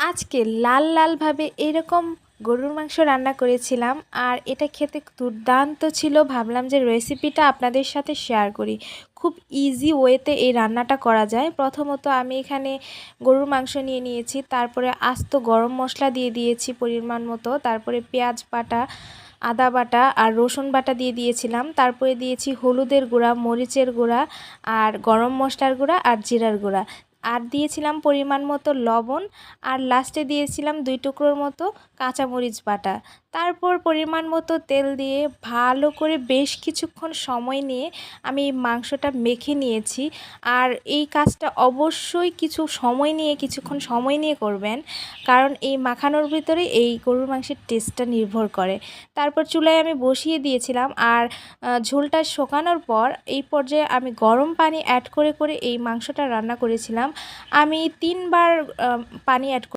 আজকে লাল লালভাবে এরকম গরুর মাংস রান্না করেছিলাম আর এটা খেতে দুর্দান্ত ছিল। ভাবলাম যে রেসিপিটা আপনাদের সাথে শেয়ার করি। খুব ইজি ওয়েতে এই রান্নাটা করা যায়। প্রথমত আমি এখানে গরুর মাংস নিয়ে নিয়েছি, তারপরে আস্ত গরম মশলা দিয়ে দিয়েছি পরিমাণ মতো, তারপরে পেঁয়াজ বাটা, আদা বাটা আর রসুন বাটা দিয়ে দিয়েছিলাম, তারপরে দিয়েছি হলুদের গুঁড়া, মরিচের গুঁড়া আর গরম মশলার গুঁড়া আর জিরার গুঁড়া, আর দিয়েছিলাম পরিমাণ মতো লবণ, আর লাস্টে দিয়েছিলাম 2 টুকরোর মতো কাঁচামরিচ বাটা। তারপর পরিমাণ মতো তেল দিয়ে ভালো করে বেশ কিছুক্ষণ সময় নিয়ে আমি এই মাংসটা মেখে নিয়েছি। আর এই কাজটা অবশ্যই কিছুক্ষণ সময় নিয়ে করবেন, কারণ এই মাখানোর ভিতরে এই গরুর মাংসের টেস্টটা নির্ভর করে। তারপর চুলায় আমি বসিয়ে দিয়েছিলাম, আর ঝোলটা শুকানোর পর এই পর্যায়ে আমি গরম পানি অ্যাড করে করে এই মাংসটা রান্না করেছিলাম। আমি 3 বার পানি অ্যাড